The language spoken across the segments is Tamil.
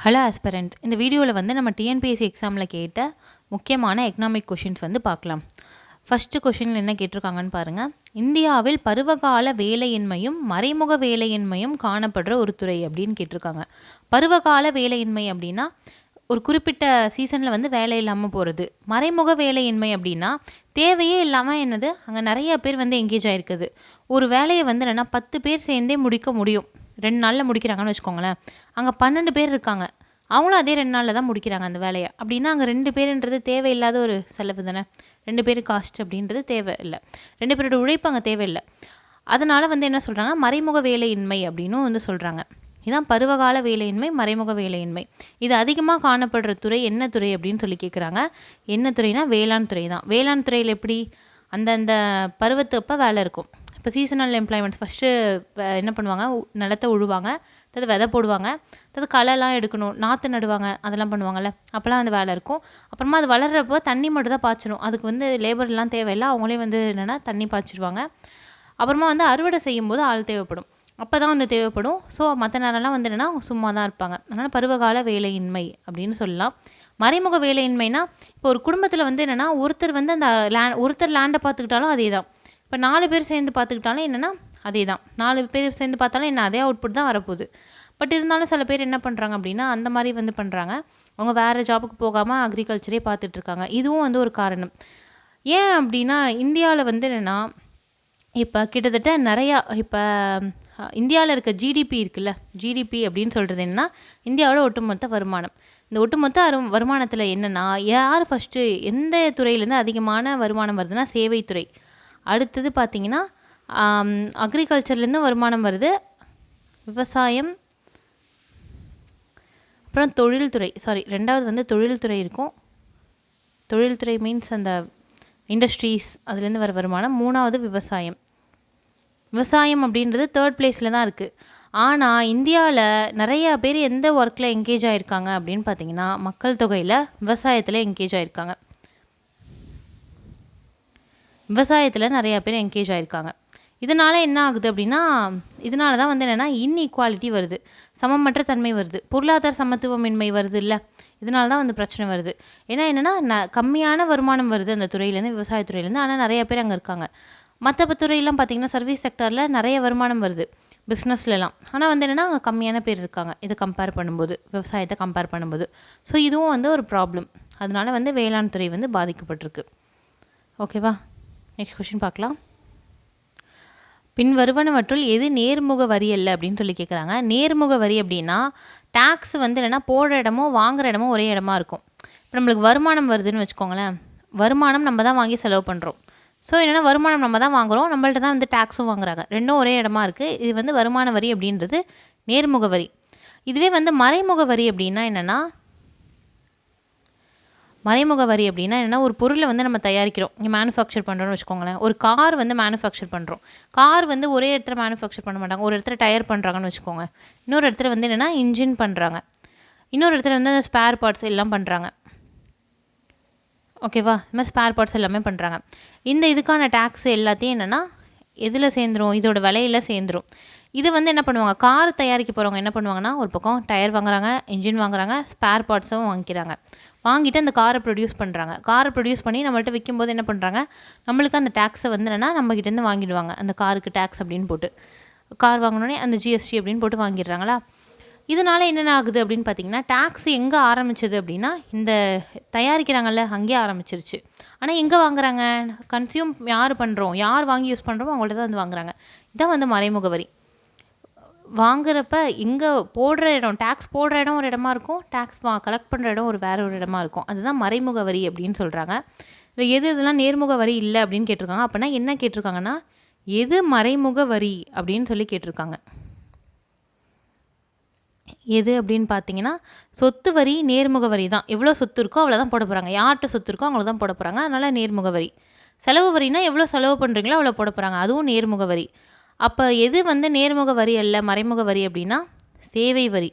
ஹலோ ஆஸ்பிரண்ட்ஸ், இந்த வீடியோவில் வந்து நம்ம டிஎன்பிஎஸ்சி எக்ஸாமில் கேட்ட முக்கியமான எக்கனாமிக் கொஷின்ஸ் வந்து பார்க்கலாம். ஃபஸ்ட்டு கொஷினில் என்ன கேட்டிருக்காங்கன்னு பாருங்கள். இந்தியாவில் பருவகால வேலையின்மையும் மறைமுக வேலையின்மையும் காணப்படுற ஒரு துறை அப்படின்னு கேட்டிருக்காங்க. பருவகால வேலையின்மை அப்படின்னா ஒரு குறிப்பிட்ட சீசனில் வந்து வேலை இல்லாமல் போகிறது. மறைமுக வேலையின்மை அப்படின்னா தேவையே இல்லாமல் என்னது அங்கே நிறைய பேர் வந்து எங்கேஜ் ஆகிருக்குது. ஒரு வேலையை வந்து என்னென்னா 10 பேர் சேர்ந்தே முடிக்க முடியும். 2 நாளில் முடிக்கிறாங்கன்னு வச்சுக்கோங்களேன். அங்கே 12 பேர் இருக்காங்க, அவங்களும் அதே 2 நாளில் தான் முடிக்கிறாங்க அந்த வேலையை. அப்படின்னா அங்கே 2 பேருன்றது தேவையில்லாத ஒரு செலவு தானே. 2 பேர் காஸ்ட் அப்படின்றது தேவை இல்லை, 2 பேரோட உழைப்பு அங்கே தேவையில்லை. அதனால் வந்து என்ன சொல்கிறாங்க, மறைமுக வேலையின்மை அப்படின்னு வந்து சொல்கிறாங்க. இதுதான் பருவகால வேலையின்மை, மறைமுக வேலையின்மை. இது அதிகமாக காணப்படுற துறை என்ன துறை அப்படின்னு சொல்லி கேட்குறாங்க. என்ன துறைனா வேளாண் துறை தான். வேளாண் துறையில் எப்படி அந்தந்த பருவத்தப்போ வேலை இருக்கும். இப்போ சீசனல் எம்ப்ளாய்மெண்ட்ஸ் ஃபஸ்ட்டு என்ன பண்ணுவாங்க, நிலத்தை உழுவாங்க, அதாவது விதை போடுவாங்க, அதாவது களைலாம் எடுக்கணும், நாற்று நடுவாங்க, அதெல்லாம் பண்ணுவாங்கள்ல, அப்போல்லாம் அந்த வேலை இருக்கும். அப்புறமா அது வளர்கிறப்போ தண்ணி மட்டும் தான் பாய்ச்சணும், அதுக்கு வந்து லேபர்லாம் தேவையில்லை, அவங்களே வந்து என்னென்னா தண்ணி பாய்ச்சிடுவாங்க. அப்புறமா வந்து அறுவடை செய்யும்போது ஆள் தேவைப்படும், அப்போ தான் வந்து தேவைப்படும். ஸோ மற்ற நேரம்லாம் வந்து என்னென்னா சும்மா தான் இருப்பாங்க. அதனால் பருவகால வேலையின்மை அப்படின்னு சொல்லலாம். மறைமுக வேலையின்மைனா இப்போ ஒரு குடும்பத்தில் வந்து என்னென்னா ஒருத்தர் வந்து அந்த ஒருத்தர் லேண்டை பார்த்துக்கிட்டாலும் அதே தான். இப்போ 4 பேர் சேர்ந்து பார்த்துக்கிட்டாலும் என்னென்னா அதே தான். 4 பேர் சேர்ந்து பார்த்தாலும் என்ன அதே அவுட்புட் தான் வரப்போகுது. பட் இருந்தாலும் சில பேர் என்ன பண்ணுறாங்க அப்படின்னா அந்த மாதிரி வந்து பண்ணுறாங்க, அவங்க வேறு ஜாபுக்கு போகாமல் அக்ரிகல்ச்சரே பார்த்துட்ருக்காங்க. இதுவும் வந்து ஒரு காரணம். ஏன் அப்படின்னா இந்தியாவில் வந்து என்னென்னா இப்போ கிட்டத்தட்ட நிறையா இப்போ இந்தியாவில் இருக்க ஜிடிபி இருக்குல்ல, ஜிடிபி அப்படின்னு சொல்கிறது என்னென்னா இந்தியாவோட ஒட்டுமொத்த வருமானம். இந்த ஒட்டுமொத்த வருமானத்தில் என்னென்னா யார் ஃபஸ்ட்டு எந்த துறையிலேருந்து அதிகமான வருமானம் வருதுன்னா சேவைத்துறை. அடுத்தது பார்த்திங்கன்னா அக்ரிகல்ச்சர்லேருந்து வருமானம் வருது, விவசாயம், அப்புறம் தொழில்துறை. ரெண்டாவது வந்து தொழில்துறை இருக்கும். தொழில்துறை மீன்ஸ் அந்த இண்டஸ்ட்ரீஸ், அதுலேருந்து வர வருமானம். 3வது விவசாயம். விவசாயம் அப்படின்றது 3rd பிளேஸில் தான் இருக்குது. ஆனால் இந்தியாவில் நிறையா பேர் எந்த ஒர்க்கில் என்கேஜ் ஆகிருக்காங்க அப்படின்னு பார்த்தீங்கன்னா மக்கள் தொகையில் விவசாயத்தில் என்கேஜ் ஆகிருக்காங்க. விவசாயத்தில் நிறையா பேர் என்கேஜ் ஆகிருக்காங்க. இதனால் என்ன ஆகுது அப்படின்னா இதனால தான் வந்து என்னென்னா இன்இக்வாலிட்டி வருது, சமமற்ற தன்மை வருது, பொருளாதார சமத்துவமின்மை வருது இல்லை. இதனால தான் வந்து பிரச்சனை வருது. ஏன்னா என்னென்னா கம்மியான வருமானம் வருது அந்த துறையிலேருந்து, விவசாயத்துறையிலேருந்து. ஆனால் நிறையா பேர் அங்கே இருக்காங்க. மற்ற துறையெல்லாம் பார்த்திங்கன்னா சர்வீஸ் செக்டரில் நிறைய வருமானம் வருது, பிஸ்னஸ்லலாம். ஆனால் வந்து என்னென்னா அங்கே கம்மியான பேர் இருக்காங்க இதை கம்பேர் பண்ணும்போது, விவசாயத்தை கம்பேர் பண்ணும்போது. ஸோ இதுவும் வந்து ஒரு ப்ராப்ளம். அதனால வந்து வேளாண் துறை வந்து பாதிக்கப்பட்டிருக்கு. ஓகேவா, நெக்ஸ்ட் கொஷின் பார்க்கலாம். பின் வருவனவற்றுள் எது நேர்முக வரி அல்ல அப்படின்னு சொல்லி கேட்குறாங்க. நேர்முக வரி அப்படின்னா டேக்ஸ் வந்து என்னென்னா போடுற இடமோ வாங்குகிற இடமோ ஒரே இடமா இருக்கும். இப்போ நம்மளுக்கு வருமானம் வருதுன்னு வச்சுக்கோங்களேன், வருமானம் நம்ம தான் வாங்கி செலவு பண்ணுறோம். ஸோ என்னென்னா வருமானம் நம்ம தான் வாங்குகிறோம், நம்மள்ட்ட தான் வந்து டேக்ஸும் வாங்குறாங்க, ரெண்டும் ஒரே இடமா இருக்குது. இது வந்து வருமான வரி அப்படின்றது நேர்முக வரி. இதுவே வந்து மறைமுக வரி அப்படின்னா என்னென்னா, மறைமுக வரி அப்படின்னா என்னென்னா ஒரு பொருளை வந்து நம்ம தயாரிக்கிறோம், இங்கே மேனுஃபேக்சர் பண்ணுறோன்னு வச்சுக்கோங்களேன். ஒரு கார் வந்து மேனுஃபேக்சர் பண்ணுறோம். கார் வந்து ஒரே இடத்துல மேனுஃபேக்சர் பண்ண மாட்டாங்க. ஒரு இடத்துல டயர் பண்ணுறாங்கன்னு வச்சுக்கோங்க, இன்னொரு இடத்துல வந்து என்னென்னா இன்ஜின் பண்ணுறாங்க, இன்னொரு இடத்துல வந்து அந்த ஸ்பேர் பார்ட்ஸ் எல்லாம் பண்ணுறாங்க. ஓகேவா, இது மாதிரி ஸ்பேர் பார்ட்ஸ் எல்லாமே பண்ணுறாங்க. இந்த இதுக்கான டேக்ஸ் எல்லாத்தையும் என்னென்னா எதில் சேர்ந்துரும், இதோட விலையில் சேர்ந்துரும். இது வந்து என்ன பண்ணுவாங்க, கார் தயாரிக்க போகிறவங்க என்ன பண்ணுவாங்கன்னா ஒரு பக்கம் டயர் வாங்குறாங்க, இன்ஜின் வாங்குறாங்க, ஸ்பேர் பார்ட்ஸும் வாங்கிக்கிறாங்க. வாங்கிட்டு அந்த காரை ப்ரொடியூஸ் பண்ணுறாங்க. காரை ப்ரொடியூஸ் பண்ணி நம்மள்ட்ட விற்கும்போது என்ன பண்ணுறாங்க, நம்மளுக்கு அந்த டேக்ஸை வந்து என்னென்னா நம்மக்கிட்டேருந்து வாங்கிடுவாங்க. அந்த காருக்கு டேக்ஸ் அப்படின்னு போட்டு, கார் வாங்கினோடனே அந்த ஜிஎஸ்டி அப்படின்னு போட்டு வாங்கிடுறாங்களா. இதனால் என்னென்ன ஆகுது அப்படின்னு பார்த்தீங்கன்னா டேக்ஸ் எங்கே ஆரம்பிச்சது அப்படின்னா இந்த தயாரிக்கிறாங்கல்ல அங்கேயே ஆரம்பிச்சிருச்சு. ஆனால் எங்கே வாங்குறாங்க, கன்சியூம் யார் பண்ணுறோம், யார் வாங்கி யூஸ் பண்ணுறோமோ அவங்கள்ட்ட தான் வந்து வாங்குறாங்க. இதான் வந்து மறைமுக வரி. வாங்குறப்ப இங்கே போடுற இடம், டேக்ஸ் போடுற இடம் ஒரு இடமா இருக்கும், டேக்ஸ் கலெக்ட் பண்ணுற இடம் வேறு ஒரு இடமா இருக்கும். அதுதான் மறைமுக வரி அப்படின்னு சொல்கிறாங்க. இல்லை இதெல்லாம் நேர்முக வரி இல்லை அப்படின்னு கேட்டிருக்காங்க. அப்படின்னா என்ன கேட்டிருக்காங்கன்னா எது மறைமுக வரி அப்படின்னு சொல்லி கேட்டிருக்காங்க. எது அப்படின்னு பார்த்தீங்கன்னா சொத்து வரி நேர்முக வரி தான். எவ்வளோ சொத்து இருக்கோ அவ்வளோ தான் போட போகிறாங்க, யார்கிட்ட சொத்து இருக்கோ அவங்கள தான் போட போகிறாங்க, அதனால் நேர்முக வரி. செலவு வரினா எவ்வளோ செலவு பண்ணுறீங்களோ அவ்வளோ போட போகிறாங்க, அதுவும் நேர்முக வரி. அப்போ எது வந்து நேர்முக வரி அல்ல மறைமுக வரி அப்படின்னா சேவை வரி.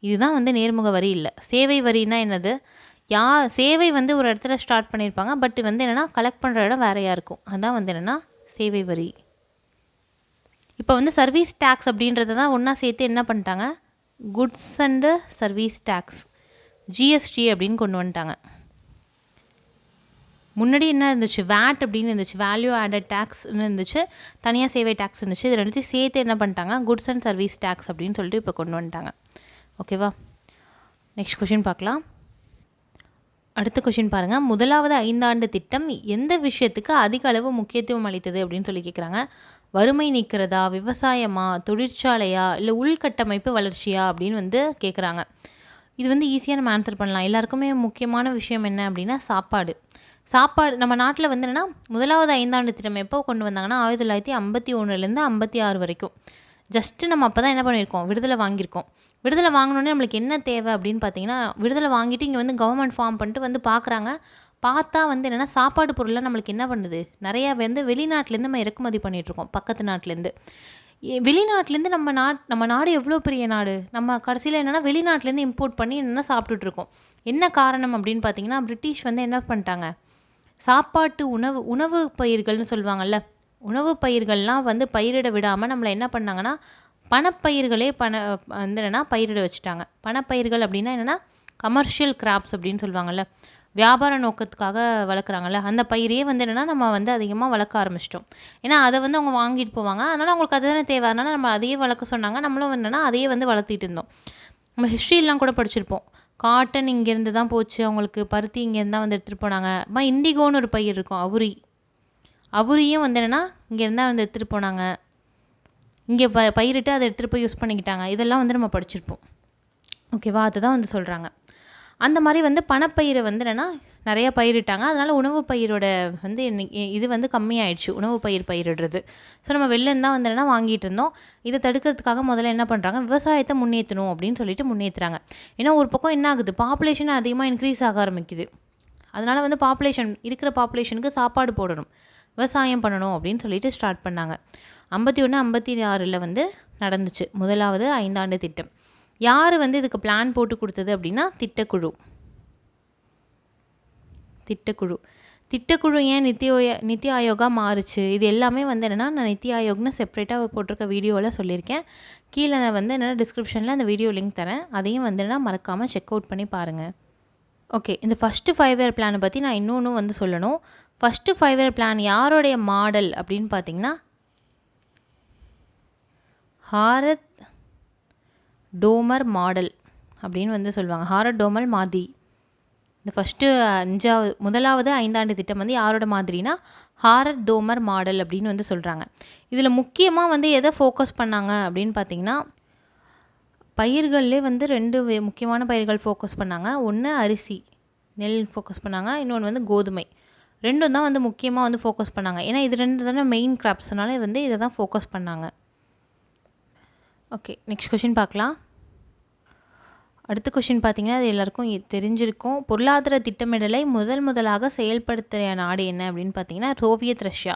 இதுதான் வந்து நேர்முக வரி இல்லை. சேவை வரினா என்னது, சேவை வந்து ஒரு இடத்துல ஸ்டார்ட் பண்ணியிருப்பாங்க, பட் வந்து என்னென்னா கலெக்ட் பண்ணுற இடம் வேறையாக இருக்கும். அதுதான் வந்து என்னென்னா சேவை வரி. இப்போ வந்து சர்வீஸ் டேக்ஸ் அப்படின்றத தான் ஒன்றா சேர்த்து என்ன பண்ணிட்டாங்க, goods and service tax, GST அப்படின்னு கொண்டு வந்துட்டாங்க. முன்னாடி என்ன இருந்துச்சு, வேட் அப்படின்னு இருந்துச்சு, வேல்யூ ஆடட் டேக்ஸ்னு இருந்துச்சு, தனியாக சேவை டேக்ஸ் இருந்துச்சு. இது ரெண்டுத்தையும் சேர்த்து என்ன பண்ணிட்டாங்க, குட்ஸ் அண்ட் சர்வீஸ் டேக்ஸ் அப்படின்னு சொல்லிட்டு இப்போ கொண்டு வந்துட்டாங்க. ஓகேவா, நெக்ஸ்ட் கொஷின் பார்க்கலாம். அடுத்த கொஷின் பாருங்கள். முதலாவது 5 ஆண்டு திட்டம் எந்த விஷயத்துக்கு அதிக அளவு முக்கியத்துவம் அளித்தது அப்படின்னு சொல்லி கேட்குறாங்க. வறுமை நீக்கிறதா, விவசாயமா, தொழிற்சாலையா, இல்லை உள்கட்டமைப்பு வளர்ச்சியா அப்படின்னு வந்து கேட்குறாங்க. இது வந்து ஈஸியாக நம்ம ஆன்சர் பண்ணலாம். எல்லாருக்குமே முக்கியமான விஷயம் என்ன அப்படின்னா சாப்பாடு. நம்ம நாட்டில் வந்து என்னென்னா முதலாவது 5 ஆண்டு திட்டம் எப்போ கொண்டு வந்தாங்கன்னா 1951லேருந்து 56 வரைக்கும். ஜஸ்ட்டு நம்ம அப்போ தான் என்ன பண்ணியிருக்கோம், விடுதலை வாங்கியிருக்கோம். விடுதலை வாங்கினோன்னே நம்மளுக்கு என்ன தேவை அப்படின்னு பார்த்தீங்கன்னா, விடுதலை வாங்கிட்டு இங்கே வந்து கவர்மெண்ட் ஃபார்ம் பண்ணிட்டு வந்து பார்க்குறாங்க. பார்த்தா வந்து என்னென்னா சாப்பாடு பொருளாக நம்மளுக்கு என்ன பண்ணுது, நிறையா வந்து வெளிநாட்டிலேருந்து நம்ம இறக்குமதி பண்ணிகிட்ருக்கோம். பக்கத்து நாட்டிலேருந்து, வெளிநாட்டிலேருந்து நம்ம நாடு எவ்வளோ பெரிய நாடு, நம்ம கடைசியில் என்னென்னா வெளிநாட்டிலேருந்து இம்போர்ட் பண்ணி என்னென்னா சாப்பிட்டுட்ருக்கோம். என்ன காரணம் அப்படின்னு பார்த்தீங்கன்னா, பிரிட்டிஷ் வந்து என்ன பண்ணிட்டாங்க, சாப்பாட்டு உணவு பயிர்கள்னு சொல்லுவாங்கள்ல, உணவு பயிர்கள்லாம் வந்து பயிரிட விடாமல் நம்மளை என்ன பண்ணாங்கன்னா பணப்பயிர்களே வந்து என்னென்னா பயிரிட வச்சுட்டாங்க. பணப்பயிர்கள் அப்படின்னா என்னென்னா கமர்ஷியல் கிராப்ஸ் அப்படின்னு சொல்லுவாங்கள்ல, வியாபார நோக்கத்துக்காக வளர்க்குறாங்கல்ல, அந்த பயிரே வந்து என்னென்னா நம்ம வந்து அதிகமாக வளர்க்க ஆரம்பிச்சிட்டோம். ஏன்னா அதை வந்து அவங்க வாங்கிட்டு போவாங்க, அதனால் அவங்களுக்கு அதுதானே தேவை, அதனால் நம்ம அதையே வளர்க்க சொன்னாங்க. நம்மளும் என்னென்னா அதையே வந்து வளர்த்திட்டு இருந்தோம். நம்ம ஹிஸ்ட்ரிலாம் கூட படிச்சிருப்போம், காட்டன் இங்கேருந்து தான் போச்சு, அவங்களுக்கு பருத்தி இங்கேருந்து தான் வந்து எடுத்துகிட்டு போனாங்க. இண்டிகோன்னு ஒரு பயிர் இருக்கும், அவுரியும் வந்து என்னென்னா இங்கேருந்து தான் வந்து எடுத்துகிட்டு போனாங்க, இங்கே பயிரிட்டு அதை எடுத்துகிட்டு போய் யூஸ் பண்ணிக்கிட்டாங்க. இதெல்லாம் வந்து நம்ம படிச்சிருப்போம். ஓகேவா, அதுதான் வந்து சொல்கிறாங்க. அந்த மாதிரி வந்து பணப்பயிரை வந்து என்னென்னா நிறையா பயிரிட்டாங்க. அதனால் உணவு பயிரோட வந்து இது வந்து கம்மியாயிடுச்சு, உணவு பயிரிடுறது. ஸோ நம்ம வெளிலேருந்து தான் வந்து என்னென்னா வாங்கிட்டு இருந்தோம். இதை தடுக்கிறதுக்காக முதல்ல என்ன பண்ணுறாங்க, விவசாயத்தை முன்னேற்றணும் அப்படின்னு சொல்லிட்டு முன்னேற்றுறாங்க. ஏன்னா ஒரு பக்கம் என்ன ஆகுது, பாப்புலேஷன் அதிகமாக இன்க்ரீஸ் ஆக ஆரம்பிக்குது. அதனால் வந்து இருக்கிற பாப்புலேஷனுக்கு சாப்பாடு போடணும், விவசாயம் பண்ணணும் அப்படின்னு சொல்லிட்டு ஸ்டார்ட் பண்ணாங்க. 51-56 வந்து நடந்துச்சு முதலாவது 5 ஆண்டு திட்டம். யார் வந்து இதுக்கு பிளான் போட்டு கொடுத்தது அப்படின்னா திட்டக்குழு ஏன் நித்தி ஆயோகா மாறுச்சு, இது எல்லாமே வந்து என்னென்னா நான் நித்தி ஆயோக்னு செப்பரேட்டாக போட்டிருக்க வீடியோவில் சொல்லியிருக்கேன். கீழே வந்து என்னென்னா டிஸ்கிரிப்ஷனில் அந்த வீடியோ லிங்க் தரேன், அதையும் வந்து என்னென்னா மறக்காமல் செக் அவுட் பண்ணி பாருங்கள். ஓகே, இந்த ஃபஸ்ட்டு 5 இயர் பிளானை பற்றி நான் இன்னொன்று வந்து சொல்லணும். ஃபஸ்ட்டு 5 இயர் பிளான் யாரோடைய மாடல் அப்படின்னு பார்த்தீங்கன்னா ஹாரத் டோமர் மாடல் அப்படின்னு வந்து சொல்லுவாங்க. ஹாரத் டோமல் மாதிரி. இந்த முதலாவது 5 ஆண்டு திட்டம் வந்து யாரோட மாதிரினா ஹாரத் டோமர் மாடல் அப்படின்னு வந்து சொல்கிறாங்க. இதில் முக்கியமாக வந்து எதை ஃபோக்கஸ் பண்ணாங்க அப்படின்னு பார்த்தீங்கன்னா, பயிர்கள்லேயே வந்து 2 முக்கியமான பயிர்கள் ஃபோக்கஸ் பண்ணாங்க. ஒன்று அரிசி, நெல் ஃபோக்கஸ் பண்ணாங்க, இன்னொன்று வந்து கோதுமை. 2 தான் வந்து முக்கியமாக வந்து ஃபோக்கஸ் பண்ணாங்க. ஏன்னா இது 2 தானே மெயின் கிராப்ஸ்னால வந்து இதை தான் ஃபோக்கஸ் பண்ணாங்க. ஓகே, நெக்ஸ்ட் கொஷின் பார்க்கலாம். அடுத்த கொஷின் பார்த்திங்கன்னா அது எல்லாருக்கும் தெரிஞ்சிருக்கும். பொருளாதார திட்டமிடலை முதலாக செயல்படுத்திய நாடு என்ன அப்படின்னு பார்த்தீங்கன்னா சோவியத் ரஷ்யா.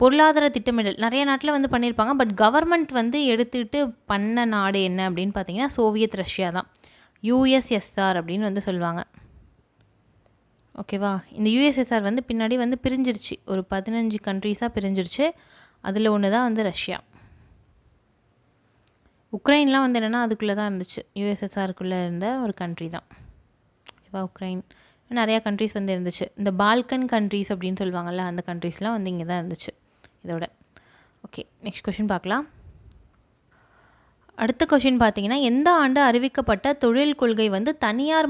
பொருளாதார திட்டமிடல் நிறைய நாட்டில் வந்து பண்ணியிருப்பாங்க, பட் கவர்மெண்ட் வந்து எடுத்துக்கிட்டு பண்ண நாடு என்ன அப்படின்னு பார்த்தீங்கன்னா சோவியத் ரஷ்யா தான், யூஎஸ்எஸ்ஆர் அப்படின்னு வந்து சொல்லுவாங்க. ஓகேவா, இந்த யூஎஸ்எஸ்ஆர் வந்து பின்னாடி வந்து பிரிஞ்சிருச்சு, ஒரு 15 கண்ட்ரீஸாக பிரிஞ்சிருச்சு. அதில் ஒன்று தான் வந்து ரஷ்யா. உக்ரைன்லாம் வந்து என்னென்னா அதுக்குள்ளே தான் இருந்துச்சு, யூஎஸ்எஸ்ஆருக்குள்ளே இருந்த ஒரு கண்ட்ரி தான். ஓகேவா, உக்ரைன் நிறையா கண்ட்ரிஸ் வந்து இருந்துச்சு. இந்த பால்கன் கண்ட்ரிஸ் அப்படின்னு சொல்லுவாங்கள்ல, அந்த கண்ட்ரிஸ்லாம் வந்து இங்கே தான் இருந்துச்சு இதோட. ஓகே, நெக்ஸ்ட் கொஷின் பார்க்கலாம். அடுத்த கொஷின் பார்த்தீங்கன்னா, எந்த ஆண்டு அறிவிக்கப்பட்ட தொழில் கொள்கை வந்து தனியார்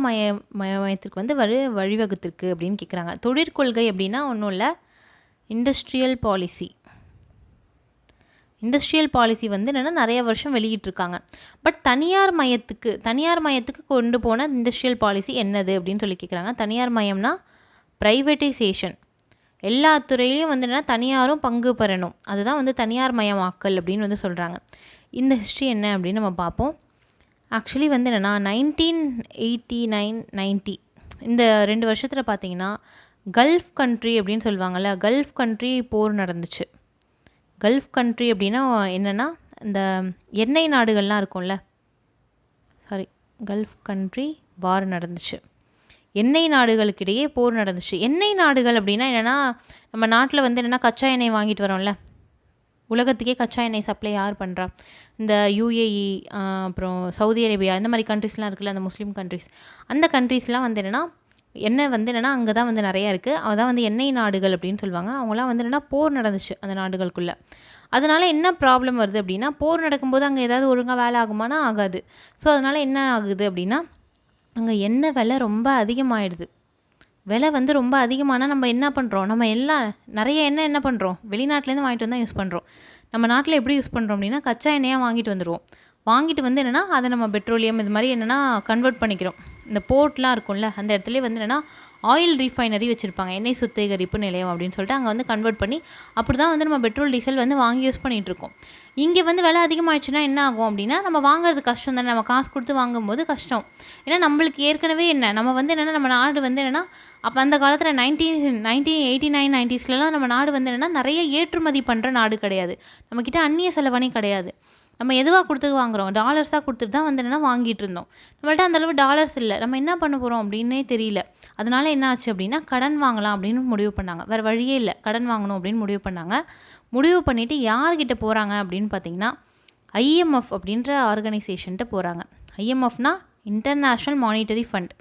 மயத்திற்கு வந்து வழிவகுத்திருக்கு அப்படின்னு கேட்குறாங்க. தொழிற்கொள்கை அப்படின்னா ஒன்றும் இல்லை, இண்டஸ்ட்ரியல் பாலிசி வந்து என்னென்னா நிறைய வருஷம் வெளியிட்டிருக்காங்க. பட் தனியார் மயத்துக்கு கொண்டு போன இண்டஸ்ட்ரியல் பாலிசி என்னது அப்படின்னு சொல்லி கேட்குறாங்க. தனியார் மயம்னா ப்ரைவேட்டைசேஷன், எல்லா துறையிலையும் வந்து என்னென்னா தனியாரும் பங்கு பெறணும், அதுதான் வந்து தனியார் மயமாக்கல் அப்படின்னு வந்து சொல்கிறாங்க. இந்த ஹிஸ்ட்ரி என்ன அப்படின்னு நம்ம பார்ப்போம். ஆக்சுவலி வந்து என்னென்னா 1989-90 இந்த 2 வருஷத்தில் பார்த்தீங்கன்னா கல்ஃப் கண்ட்ரி அப்படின்னு சொல்லுவாங்கள்ல, கல்ஃப் கண்ட்ரி போர் நடந்துச்சு. கல்ஃப் கண்ட்ரி அப்படின்னா என்னென்னா இந்த எண்ணெய் நாடுகள்லாம் இருக்கும்ல, கல்ஃப் கண்ட்ரி வார் நடந்துச்சு, எண்ணெய் நாடுகளுக்கிடையே போர் நடந்துச்சு. எண்ணெய் நாடுகள் அப்படின்னா என்னென்னா நம்ம நாட்டில் வந்து என்னென்னா கச்சா எண்ணெய் வாங்கிட்டு வரோம்ல, உலகத்துக்கே கச்சா எண்ணெய் சப்ளை யார் பண்ணுறா? இந்த UAE, அப்புறம் சவுதி அரேபியா, இந்த மாதிரி கண்ட்ரிஸ்லாம் இருக்குல்ல, அந்த முஸ்லீம் கண்ட்ரிஸ், அந்த கண்ட்ரிஸ்லாம் வந்து என்னென்னா எண்ணெய் வந்து என்னென்னா அங்கே தான் வந்து நிறையா இருக்குது. அதான் வந்து எண்ணெய் நாடுகள் அப்படின்னு சொல்லுவாங்க. அவங்களாம் வந்து என்னென்னா போர் நடந்துச்சு அந்த நாடுகளுக்குள்ளே. அதனால் என்ன ப்ராப்ளம் வருது அப்படின்னா, போர் நடக்கும்போது அங்கே ஏதாவது ஒழுங்காக வேலை ஆகுமானா ஆகாது. ஸோ அதனால் என்ன ஆகுது அப்படின்னா, அங்கே எண்ணெய் விலை ரொம்ப அதிகமாகிடுது. விலை வந்து ரொம்ப அதிகமானால் நம்ம என்ன பண்ணுறோம், நம்ம எல்லாம் நிறைய எண்ணெய் என்ன பண்ணுறோம், வெளிநாட்டிலேருந்து வாங்கிட்டு வந்து தான் யூஸ் பண்ணுறோம். நம்ம நாட்டில் எப்படி யூஸ் பண்ணுறோம் அப்படின்னா, கச்சா எண்ணெயாக வாங்கிட்டு வந்துடுவோம். வாங்கிட்டு வந்து என்னென்னா அதை நம்ம பெட்ரோலியம் இது மாதிரி என்னென்னா கன்வெர்ட் பண்ணிக்கிறோம். இந்த போர்ட்லாம் இருக்கும்ல, அந்த இடத்துலேயே வந்து என்னென்னா ஆயில் ரீஃபைனரி வச்சுருப்பாங்க, எண்ணெய் சுத்திகரிப்பு நிலையம் அப்படின்னு சொல்லிட்டு அங்கே வந்து கன்வெர்ட் பண்ணி அப்படி தான் வந்து நம்ம பெட்ரோல் டீசல் வந்து வாங்கி யூஸ் பண்ணிகிட்ருக்கோம். இங்கே வந்து விலை அதிகமாகிடுச்சுன்னா என்ன ஆகும் அப்படின்னா, நம்ம வாங்குறது கஷ்டம் தானே, நம்ம காசு கொடுத்து வாங்கும்போது கஷ்டம். ஏன்னா நம்மளுக்கு ஏற்கனவே என்ன நம்ம வந்து என்னென்னா நம்ம நாடு வந்து என்னென்னா அப்போ அந்த காலத்தில் 1989, 90ஸ்லாம் நம்ம நாடு வந்து என்னென்னா நிறைய ஏற்றுமதி பண்ணுற நாடு கிடையாது. நம்மக்கிட்ட அந்நிய செலவணி கிடையாது. நம்ம எதுவாக கொடுத்துட்டு வாங்குகிறோம், டாலர்ஸாக கொடுத்துட்டு தான் வந்து என்னென்னா வாங்கிட்டு இருந்தோம். நம்மள்ட்ட அந்தளவு டாலர்ஸ் இல்லை, நம்ம என்ன பண்ண போகிறோம் அப்படின்னே தெரியல. அதனால என்ன ஆச்சு அப்படின்னா, கடன் வாங்கலாம் அப்படின்னு முடிவு பண்ணாங்க. வேறு வழியே இல்லை, கடன் வாங்கணும் அப்படின்னு முடிவு பண்ணாங்க. முடிவு பண்ணிவிட்டு யார்கிட்ட போகிறாங்க அப்படின்னு பார்த்தீங்கன்னா, IMF அப்படின்ற ஆர்கனைசேஷன்கிட்ட போகிறாங்க. IMFனா இன்டர்நேஷ்னல் மானிட்டரி ஃபண்ட்,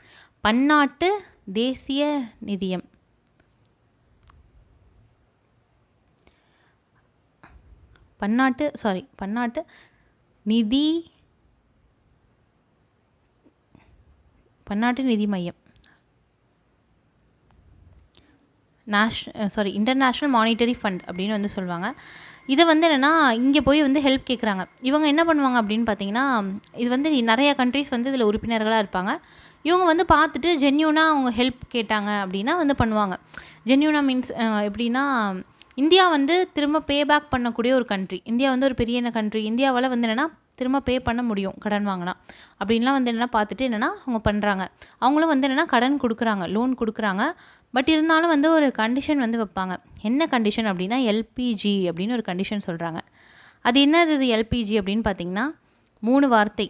பன்னாட்டு தேசிய நிதியம். பன்னாட்டு நிதி மையம், இன்டர்நேஷ்னல் மானிட்டரி ஃபண்ட் அப்படின்னு வந்து சொல்லுவாங்க. இதை வந்து என்னென்னா இங்கே போய் வந்து ஹெல்ப் கேட்குறாங்க. இவங்க என்ன பண்ணுவாங்க அப்படின்னு பார்த்தீங்கன்னா, இது வந்து நிறையா கண்ட்ரிஸ் வந்து இதில் உறுப்பினர்களாக இருப்பாங்க. இவங்க வந்து பார்த்துட்டு ஜென்யூனாக அவங்க ஹெல்ப் கேட்டாங்க அப்படின்னா வந்து பண்ணுவாங்க. ஜென்யூனாக மீன்ஸ் எப்படின்னா, இந்தியா வந்து திரும்ப பே பேக் பண்ணக்கூடிய ஒரு கண்ட்ரி. இந்தியா வந்து ஒரு பெரிய கண்ட்ரி. இந்தியாவால் வந்து என்னென்னா திரும்ப பே பண்ண முடியும் கடன் வாங்கினா அப்படின்லாம் வந்து என்னென்னா பார்த்துட்டு என்னென்னா அவங்க பண்ணுறாங்க. அவங்களும் வந்து என்னென்னா கடன் கொடுக்குறாங்க, லோன் கொடுக்குறாங்க. பட் இருந்தாலும் வந்து ஒரு கண்டிஷன் வந்து வைப்பாங்க. என்ன கண்டிஷன் அப்படின்னா, LPG அப்படின்னு ஒரு கண்டிஷன் சொல்கிறாங்க. அது என்னது இது LPG அப்படின்னு பார்த்தீங்கன்னா, 3 வார்த்தை.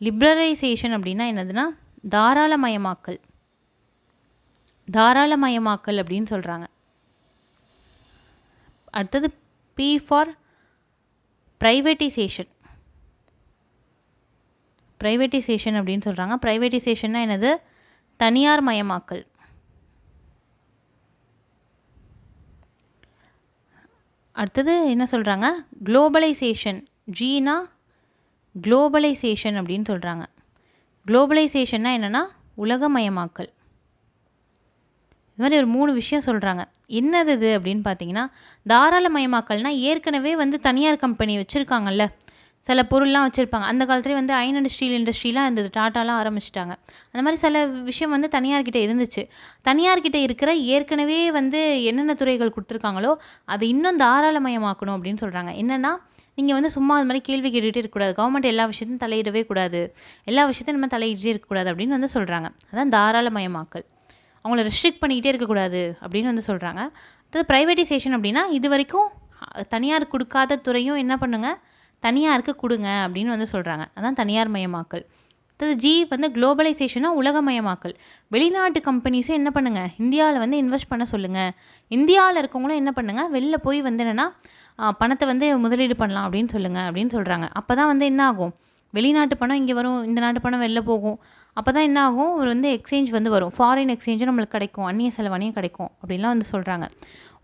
லிபரலைசேஷன் அப்படின்னா என்னதுன்னா தாராளமயமாக்கல் அப்படின்னு சொல்கிறாங்க. அடுத்தது P ஃபார் ப்ரைவேட்டைசேஷன் அப்படின்னு சொல்கிறாங்க. ப்ரைவேட்டைசேஷன்னா என்னது, தனியார் மயமாக்கல். அடுத்தது என்ன சொல்கிறாங்க, குளோபலைசேஷன். ஜீனா குளோபலைசேஷன் அப்படின்னு சொல்கிறாங்க. குளோபலைசேஷன்னா என்னென்னா உலகமயமாக்கல். இது மாதிரி ஒரு 3 விஷயம் சொல்கிறாங்க. என்னது இது அப்படின்னு பார்த்தீங்கன்னா, தாராளமயமாக்கல்னால் ஏற்கனவே வந்து தனியார் கம்பெனி வச்சுருக்காங்கல்ல, சில பொருள்லாம் வச்சுருப்பாங்க. அந்த காலத்துலேயே வந்து அயர்ன் அண்ட் ஸ்டீல் இண்டஸ்ட்ரிலாம் இருந்தது, டாட்டாலாம் ஆரம்பிச்சிட்டாங்க. அந்த மாதிரி சில விஷயம் வந்து தனியார்கிட்ட இருந்துச்சு. தனியார்கிட்ட இருக்கிற ஏற்கனவே வந்து என்னென்ன துறைகள் கொடுத்துருக்காங்களோ அதை இன்னும் தாராளமயமாக்கணும் அப்படின்னு சொல்கிறாங்க. என்னென்னா, நீங்கள் வந்து சும்மா அது மாதிரி கேள்வி கேட்டுகிட்டே இருக்கக்கூடாது, கவர்மெண்ட் எல்லா விஷயத்தையும் தலையிடவே கூடாது, எல்லா விஷயத்தையும் நம்ம தலையிட்டே இருக்கக்கூடாது அப்படின்னு வந்து சொல்கிறாங்க. அதான் தாராளமயமாக்கல். அவங்கள ரெஸ்ட்ரிக்ட் பண்ணிக்கிட்டே இருக்கக்கூடாது அப்படின்னு வந்து சொல்கிறாங்க. அடுத்தது ப்ரைவேட்டைசேஷன் அப்படின்னா, இது வரைக்கும் தனியார் கொடுக்காத துறையும் என்ன பண்ணுங்கள், தனியாருக்கு கொடுங்க அப்படின்னு வந்து சொல்கிறாங்க. அதான் தனியார் மயமாக்கல். அடுத்தது G வந்து குளோபலைசேஷனாக உலகமயமாக்கல். வெளிநாட்டு கம்பெனிஸும் என்ன பண்ணுங்கள், இந்தியாவில் வந்து இன்வெஸ்ட் பண்ண சொல்லுங்கள். இந்தியாவில் இருக்கவங்களும் என்ன பண்ணுங்கள், வெளில போய் வந்து என்னென்னா பணத்தை வந்து முதலீடு பண்ணலாம் அப்படின்னு சொல்லுங்கள் அப்படின்னு சொல்கிறாங்க. அப்போ தான் வந்து என்ன ஆகும், வெளிநாட்டு பணம் இங்கே வரும், இந்த நாட்டு பணம் வெளில போகும். அப்போ தான் என்ன ஆகும், ஒரு வந்து எக்ஸ்சேஞ்ச் வந்து வரும், ஃபாரின் எக்ஸ்சேஞ்சும் நம்மளுக்கு கிடைக்கும், அந்நிய செலவணியும் கிடைக்கும் அப்படின்லாம் வந்து சொல்கிறாங்க.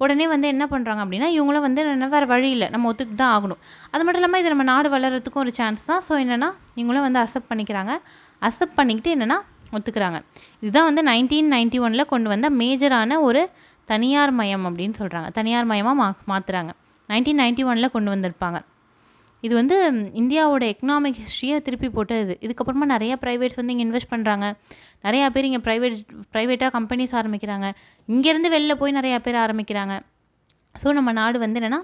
உடனே வந்து என்ன பண்ணுறாங்க அப்படின்னா, இவங்களும் வந்து வேறு வழி இல்லை, நம்ம ஒத்துக்கிட்டு தான் ஆகணும். அது மட்டும் இல்லாமல் இது நம்ம நாடு வளர்கிறதுக்கும் ஒரு சான்ஸ் தான். ஸோ என்னென்னா இவங்களும் வந்து அக்செப்ட் பண்ணிக்கிறாங்க. அக்செப்ட் பண்ணிக்கிட்டு என்னென்னா ஒத்துக்கிறாங்க. இதுதான் வந்து 1991 கொண்டு வந்த மேஜரான ஒரு தனியார் மயம் அப்படின்னு சொல்கிறாங்க. தனியார் மயமாக மாற்றுறாங்க. 1991 கொண்டு வந்திருப்பாங்க. இது வந்து இந்தியாவோட எக்கனாமிக் ஹிஸ்ட்ரியை திருப்பி போட்டது. இதுக்கப்புறமா நிறையா ப்ரைவேட்ஸ் வந்து இங்கே இன்வெஸ்ட் பண்ணுறாங்க. நிறையா பேர் இங்கே ப்ரைவேட்டாக கம்பெனிஸ் ஆரம்பிக்கிறாங்க. இங்கேருந்து வெளில போய் நிறையா பேர் ஆரம்பிக்கிறாங்க. ஸோ நம்ம நாடு வந்து என்னென்னா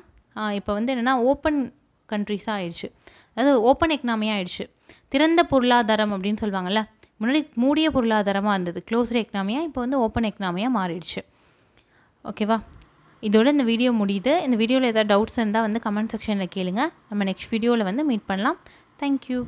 இப்போ வந்து என்னென்னா ஓப்பன் கண்ட்ரிஸாக ஆயிடுச்சு, அதாவது ஓப்பன் எக்கனாமியாக ஆயிடுச்சு. திறந்த பொருளாதாரம் அப்படின்னு சொல்லுவாங்கள்ல, முன்னாடி மூடிய பொருளாதாரமாக இருந்தது, க்ளோஸ்டு எக்கனாமியாக, இப்போ வந்து ஓப்பன் எக்கனாமியாக மாறிடுச்சு. ஓகேவா, இதோட இந்த வீடியோ முடியுது. இந்த வீடியோவில் ஏதாவது டவுட்ஸ் இருந்தால் வந்து கமெண்ட் செக்ஷனில் கேளுங்க. நம்ம நெக்ஸ்ட் வீடியோவில் வந்து மீட் பண்ணலாம். தேங்க்யூ.